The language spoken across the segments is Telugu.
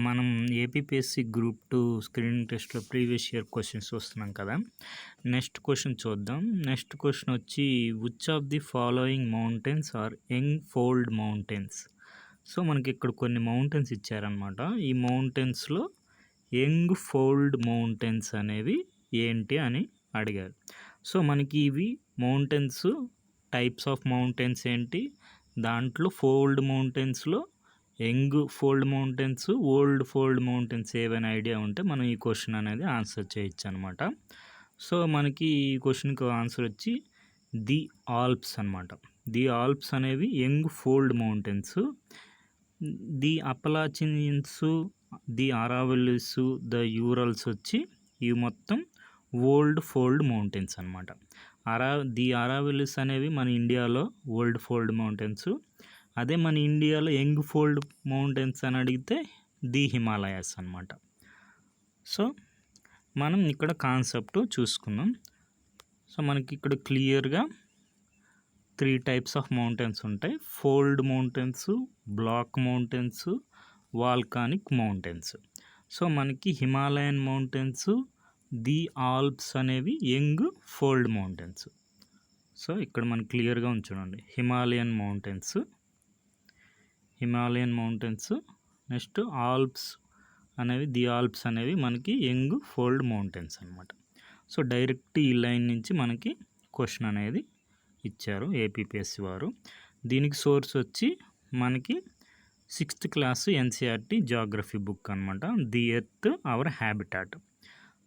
మనం ఏపీపీఎస్సీ గ్రూప్ 2 స్క్రీనింగ్ టెస్ట్‌లో ప్రీవియస్ ఇయర్ క్వెషన్స్ చూస్తున్నాం కదా! నెక్స్ట్ క్వెషన్ చూద్దాం. నెక్స్ట్ క్వెషన్ వచ్చి which of the following mountains are young fold mountains? So, మనకి ఇక్కడ కొన్ని మౌంటైన్స్ ఇచ్చారనమాట. ఈ మౌంటైన్స్‌లో యంగ్ ఫోల్డ్ మౌంటైన్స్ అనేవి ఏంటి అని అడిగారు. సో, మనకి ఇవి మౌంటైన్స్ టైప్స్ ఆఫ్ మౌంటైన్స్ ఏంటి? దాంట్లో ఫోల్డ్ మౌంటైన్స్‌లో young fold mountains, old fold mountains ఏవైనా ఐడియా ఉంటే మనం ఈ క్వశ్చన్ అనేది ఆన్సర్ చేయొచ్చు అనమాట. సో, మనకి ఈ క్వశ్చన్‌కి ఆన్సర్ వచ్చి ది ఆల్ప్స్ అనమాట. ది ఆల్ప్స్ అనేవి young fold mountains. The Appalachians, the Aravallis, the Urals వచ్చి ఇవి మొత్తం ఓల్డ్ ఫోల్డ్ మౌంటైన్స్ అనమాట. ది అరావెలిస్ అనేవి మన ఇండియాలో ఓల్డ్ ఫోల్డ్ మౌంటైన్స్. అదే మన ఇండియాలో యంగ్ ఫోల్డ్ మౌంటైన్స్ అని అడిగితే ది హిమాలయాస్ అనమాట. సో, మనం ఇక్కడ కాన్సెప్ట్ చూసుకుందాం. సో, మనకి ఇక్కడ క్లియర్గా 3 టైప్స్ ఆఫ్ మౌంటైన్స్ ఉంటాయి. Fold mountains, block mountains, volcanic mountains. So, మనకి హిమాలయన్ మౌంటైన్స్, ది ఆల్ప్స్ అనేవి యంగ్ ఫోల్డ్ మౌంటైన్స్. సో, ఇక్కడ మనకి క్లియర్గా ఉంది చూడండి. హిమాలయన్ మౌంటైన్స్, నెక్స్ట్ ఆల్ప్స్ అనేవి, ది ఆల్ప్స్ అనేవి మనకి యంగ్ ఫోల్డ్ మౌంటైన్స్ అనమాట. సో, డైరెక్ట్ ఈ లైన్ నుంచి మనకి క్వశ్చన్ అనేది ఇచ్చారు ఏపీపీఎస్సీ వారు. దీనికి సోర్స్ వచ్చి మనకి 6th class NCERT geography book అనమాట, the earth our habitat.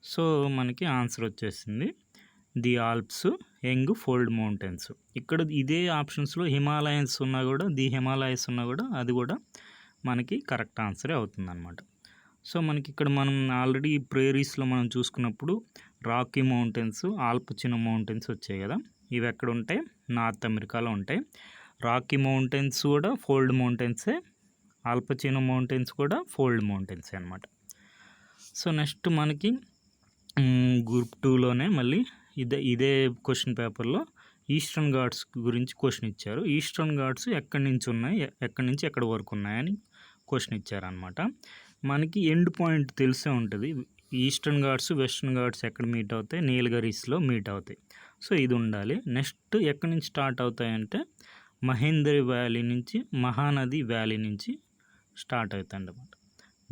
So, మనకి ఆన్సర్ వచ్చేసింది the Alps young fold mountains. ఇక్కడ ఇదే ఆప్షన్స్లో హిమాలయన్స్ ఉన్నా కూడా, ది హిమాలయస్ ఉన్నా కూడా అది కూడా మనకి కరెక్ట్ ఆన్సరే అవుతుందన్నమాట. సో, మనకి ఇక్కడ మనం ఆల్రెడీ ప్రేరీస్లో మనం చూసుకున్నప్పుడు రాకీ మౌంటైన్స్, ఆల్పచినో మౌంటైన్స్ వచ్చాయి కదా. ఇవి ఎక్కడ ఉంటాయి? నార్త్ అమెరికాలో ఉంటాయి. రాకీ మౌంటైన్స్ కూడా ఫోల్డ్ మౌంటైన్సే, ఆల్పచినో మౌంటైన్స్ కూడా ఫోల్డ్ మౌంటైన్సే అనమాట. సో, నెక్స్ట్ మనకి గ్రూప్ 2లోనే మళ్ళీ ఇదే క్వశ్చన్ పేపర్లో ఈస్టర్న్ ఘాట్స్ గురించి క్వశ్చన్ ఇచ్చారు. ఈస్టర్న్ ఘాట్స్ ఎక్కడి నుంచి ఉన్నాయి, ఎక్కడి నుంచి ఎక్కడి వరకు ఉన్నాయని క్వశ్చన్ ఇచ్చారనమాట. మనకి ఎండ్ పాయింట్ తెలిసే ఉంటుంది. ఈస్టర్న్ ఘాట్స్, వెస్టర్న్ ఘాట్స్ ఎక్కడ మీట్ అవుతాయి? నీలగిరీస్లో మీట్ అవుతాయి. సో, ఇది ఉండాలి. నెక్స్ట్ ఎక్కడి నుంచి స్టార్ట్ అవుతాయంటే మహేంద్రి వ్యాలీ నుంచి, మహానది వ్యాలీ నుంచి స్టార్ట్ అవుతాయి అన్నమాట.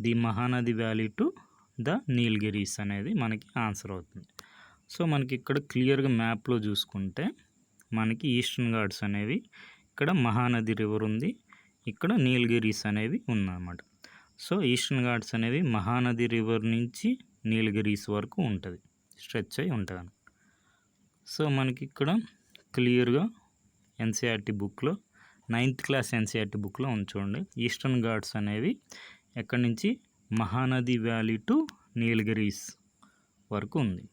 The Mahanadi valley to the Nilgiris అనేది మనకి ఆన్సర్ అవుతుంది. సో, మనకి ఇక్కడ క్లియర్గా మ్యాప్లో చూసుకుంటే మనకి ఈస్టర్న్ ఘాట్స్ అనేవి, ఇక్కడ మహానది రివర్ ఉంది, ఇక్కడ నీలగిరీస్ అనేవి ఉన్నాయన్నమాట. సో, ఈస్టర్న్ ఘాట్స్ అనేవి మహానది రివర్ నుంచి నీలగిరీస్ వరకు ఉంటుంది, స్ట్రెచ్ అయి ఉంటుంది. సో, మనకి ఇక్కడ క్లియర్గా ఎన్సీఆర్టీ బుక్లో 9th క్లాస్ ఎన్సీఆర్టీ బుక్లో చూడండి. ఈస్టర్న్ ఘాట్స్ అనేవి ఎక్కడి నుంచి మహానది వ్యాలీ టు నీలగిరీస్ వరకు ఉంది.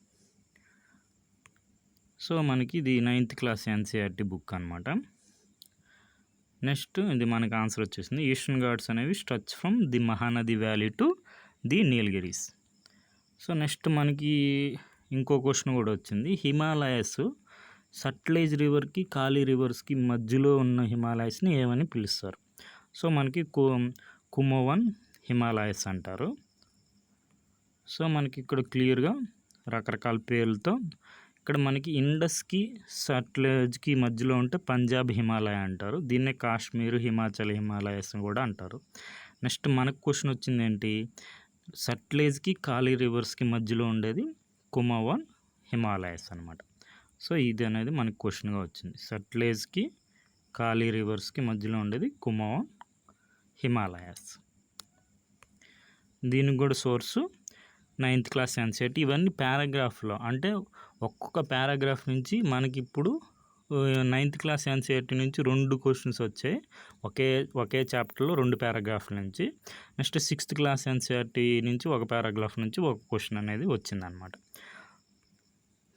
సో, మనకి ఇది 9th క్లాస్ ఎన్సీఆర్టీ బుక్ అనమాట. నెక్స్ట్ ఇది మనకి ఆన్సర్ వచ్చేసింది. ఈస్టర్న్ ఘాట్స్ అనేవి stretch from the Mahanadi valley to the Nilgiris. So, next మనకి ఇంకో క్వశ్చన్ కూడా వచ్చింది. హిమాలయస్ సట్లెజ్ రివర్కి, కాళీ రివర్స్కి మధ్యలో ఉన్న హిమాలయస్ని ఏమని పిలుస్తారు? సో, మనకి కుమోవన్ హిమాలయస్ అంటారు. సో, మనకి ఇక్కడ క్లియర్గా రకరకాల పేర్లతో, ఇక్కడ మనకి ఇండస్కి సట్లెజ్కి మధ్యలో ఉంటే పంజాబ్ హిమాలయ అంటారు. దీన్నే కాశ్మీర్, హిమాచల్ హిమాలయస్ కూడా అంటారు. నెక్స్ట్ మనకు క్వశ్చన్ వచ్చింది ఏంటి? సట్లెజ్కి, కాళీ రివర్స్కి మధ్యలో ఉండేది కుమోవన్ హిమాలయస్ అనమాట. సో, ఇది అనేది మనకు క్వశ్చన్గా వచ్చింది. సట్లెజ్కి, కాళీ రివర్స్కి మధ్యలో ఉండేది కుమోవన్ హిమాలయస్. దీనికి కూడా సోర్సు 9th క్లాస్ ఎన్సీఆర్టీ. ఇవన్నీ పారాగ్రాఫ్లో, అంటే ఒక్కొక్క పారాగ్రాఫ్ నుంచి మనకి ఇప్పుడు 9th క్లాస్ ఎన్సీఆర్టీ నుంచి 2 క్వశ్చన్స్ వచ్చాయి ఒకే చాప్టర్లో 2 పారాగ్రాఫ్ల నుంచి. నెక్స్ట్ 6th క్లాస్ ఎన్సీఆర్టీ నుంచి ఒక పారాగ్రాఫ్ నుంచి ఒక క్వశ్చన్ అనేది వచ్చిందనమాట.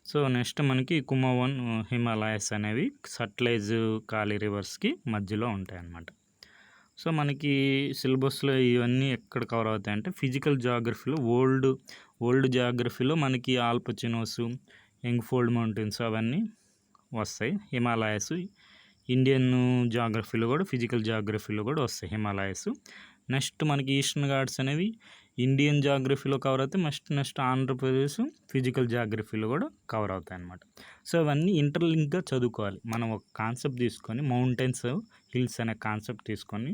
సో, నెక్స్ట్ మనకి కుమోవన్ హిమాలయస్ అనేవి సట్లెజ్, కాళీ రివర్స్కి మధ్యలో ఉంటాయి అన్నమాట. సో, మనకి సిలబస్లో ఇవన్నీ ఎక్కడ కవర్ అవుతాయంటే ఫిజికల్ జాగ్రఫీలో, ఓల్డ్ జాగ్రఫీలో మనకి ఆల్పచినోస్, యంగ్ ఫోల్డ్ మౌంటైన్స్ అవన్నీ వస్తాయి. హిమాలయస్ ఇండియన్ జాగ్రఫీలో కూడా, ఫిజికల్ జాగ్రఫీలో కూడా వస్తాయి హిమాలయస్. నెక్స్ట్ మనకి ఈస్టర్న్ ఘాట్స్ అనేవి ఇండియన్ జాగ్రఫీలో కవర్ అవుతాయి. నెక్స్ట్ ఆంధ్రప్రదేశ్ ఫిజికల్ జాగ్రఫీలో కూడా కవర్ అవుతాయి అన్నమాట. సో అవన్నీ ఇంటర్లింక్గా చదువుకోవాలి. మనం ఒక కాన్సెప్ట్ తీసుకొని మౌంటైన్స్, హిల్స్ అనే కాన్సెప్ట్ తీసుకొని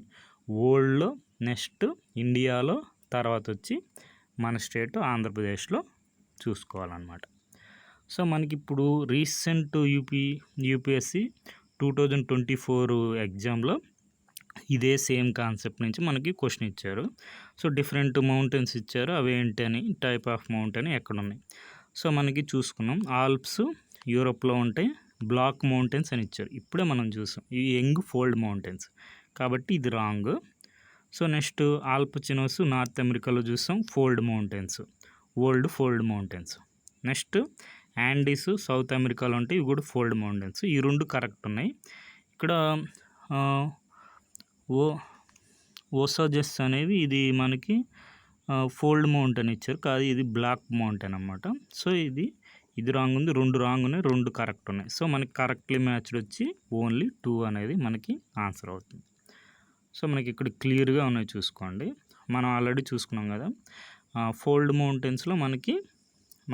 వరల్డ్లో, నెక్స్ట్ ఇండియాలో, తర్వాత వచ్చి మన స్టేట్ ఆంధ్రప్రదేశ్లో చూసుకోవాలన్నమాట. సో మనకి ఇప్పుడు రీసెంట్ యూపీఎస్సి 2024 ఎగ్జామ్లో ఇదే సేమ్ కాన్సెప్ట్ నుంచి మనకి క్వశ్చన్ ఇచ్చారు. సో డిఫరెంట్ మౌంటైన్స్ ఇచ్చారు, అవి ఏంటి అని, టైప్ ఆఫ్ మౌంటైన్ ఎక్కడ ఉన్నాయి. సో మనకి చూసుకున్నాం ఆల్ప్స్ యూరోప్లో ఉంటాయి, బ్లాక్ మౌంటైన్స్ అని ఇచ్చారు. ఇప్పుడే మనం చూసాం ఇవి యంగ్ ఫోల్డ్ మౌంటైన్స్, కాబట్టి ఇది రాంగ్. సో నెక్స్ట్ ఆల్పచినోస్ నార్త్ అమెరికాలో చూసాం, fold mountains, old fold mountains. Next యాండీస్ south అమెరికాలో ఉంటాయి, ఇవి కూడా ఫోల్డ్ మౌంటైన్స్. ఈ రెండు కరెక్ట్ ఉన్నాయి. ఇక్కడ ఓసాజెస్ అనేవి ఇది మనకి ఫోల్డ్ మౌంటైన్ ఇచ్చారు, కాదు ఇది బ్లాక్ మౌంటైన్ అన్నమాట. సో ఇది రాంగ్ ఉంది, రెండు రాంగ్ ఉన్నాయి, రెండు కరెక్ట్ ఉన్నాయి. సో మనకి కరెక్ట్లీ మ్యాచ్డ్ వచ్చి ఓన్లీ 2 అనేది మనకి ఆన్సర్ అవుతుంది. సో మనకి ఇక్కడ క్లియర్గా ఉన్నాయి చూసుకోండి. మనం ఆల్రెడీ చూసుకున్నాం కదా, ఫోల్డ్ మౌంటైన్స్లో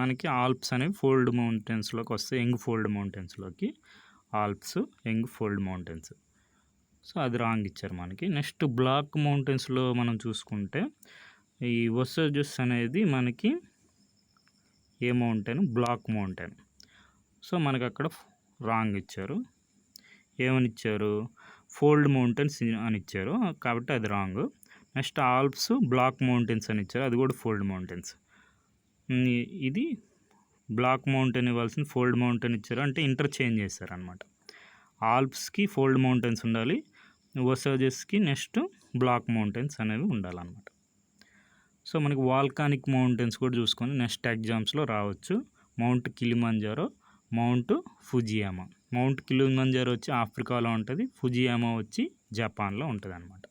మనకి ఆల్ప్స్ అనేవి ఫోల్డ్ మౌంటైన్స్లోకి వస్తాయి, యంగ్ ఫోల్డ్ మౌంటైన్స్లోకి Alps young fold mountains. So అది రాంగ్ ఇచ్చారు మనకి. నెక్స్ట్ బ్లాక్ మౌంటైన్స్లో మనం చూసుకుంటే ఈ ఒసాజెస్ అనేది మనకి ఏ మౌంటైన్, బ్లాక్ మౌంటైన్. సో మనకి అక్కడ రాంగ్ ఇచ్చారు. ఏమని ఇచ్చారు, ఫోల్డ్ మౌంటైన్స్ అని ఇచ్చారు, కాబట్టి అది wrong. Next Alps block mountains అని ఇచ్చారు, అది కూడా ఫోల్డ్ మౌంటైన్స్. ఇది బ్లాక్ మౌంటైన్ ఇవ్వాల్సిన ఫోల్డ్ మౌంటైన్ ఇచ్చారు, అంటే ఇంటర్చేంజ్ చేశారు అనమాట. ఆల్ప్స్కి ఫోల్డ్ మౌంటైన్స్ ఉండాలి, ఒసాజెస్కి నెక్స్ట్ బ్లాక్ మౌంటైన్స్ అనేవి ఉండాలన్నమాట. సో మనకి వాల్కానిక్ మౌంటైన్స్ కూడా చూసుకొని నెక్స్ట్ ఎగ్జామ్స్లో రావచ్చు. Mount Kilimanjaro, mount ఫుజియామా. Mount Kilimanjaro వచ్చి ఆఫ్రికాలో ఉంటుంది, ఫుజియామా వచ్చి జపాన్లో ఉంటుంది అనమాట.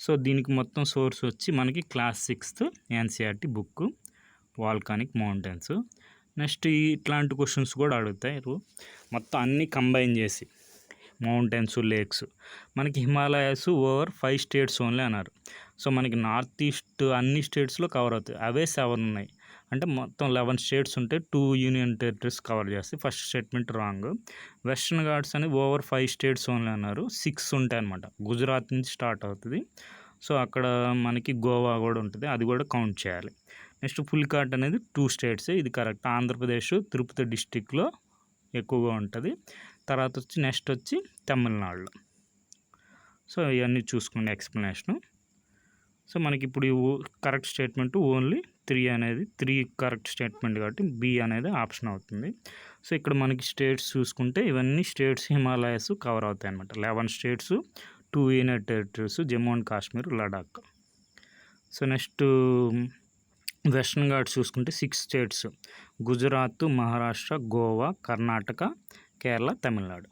సో దీనికి మొత్తం సోర్స్ వచ్చి మనకి class 6th NCERT book volcanic mountains. Next ఇట్లాంటి క్వశ్చన్స్ కూడా అడుగుతారు, మొత్తం అన్నీ కంబైన్ చేసి మౌంటైన్స్, లేక్స్. మనకి హిమాలయాస్ ఓవర్ 5 స్టేట్స్ ఓన్లీ అన్నారు. సో మనకి నార్త్ ఈస్ట్ అన్ని స్టేట్స్లో కవర్ అవుతాయి, అవే 7 ఉన్నాయి. అంటే మొత్తం 11 స్టేట్స్ ఉంటే 2 యూనియన్ టెరిటరీస్ కవర్ చేస్తాయి. First statement wrong. Western Ghats అని ఓవర్ 5 స్టేట్స్ ఓన్లీ అన్నారు, 6 ఉంటాయి అనమాట. గుజరాత్ నుంచి స్టార్ట్ అవుతుంది, సో అక్కడ మనకి గోవా కూడా ఉంటుంది, అది కూడా కౌంట్ చేయాలి. నెక్స్ట్ పులికాట్ అనేది 2 స్టేట్స్, ఇది కరెక్ట్. ఆంధ్రప్రదేశ్ తిరుపతి డిస్టిక్లో ఎక్కువగా ఉంటుంది. తర్వాత వచ్చి నెక్స్ట్ వచ్చి తమిళనాడులో. సో ఇవన్నీ చూసుకోండి ఎక్స్ప్లెనేషను. సో మనకి ఇప్పుడు కరెక్ట్ స్టేట్మెంట్ ఓన్లీ 3 అనేది 3 కరెక్ట్ స్టేట్మెంట్, కాబట్టి బి అనేది ఆప్షన్ అవుతుంది. సో ఇక్కడ మనకి స్టేట్స్ చూసుకుంటే ఇవన్నీ స్టేట్స్ హిమాలయాస్ కవర్ అవుతాయి అనమాట. 11 states, 2 union territories, Jammu and Kashmir, Ladakh. So next western Ghats చూసుకుంటే 6 స్టేట్స్, గుజరాత్, మహారాష్ట్ర, గోవా, కర్ణాటక, కేరళ, తమిళనాడు.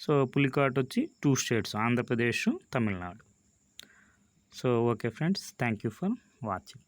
సో పులికాట్ వచ్చి 2 states, Andhra Pradesh, Tamil Nadu. So okay friends, thank you for watching.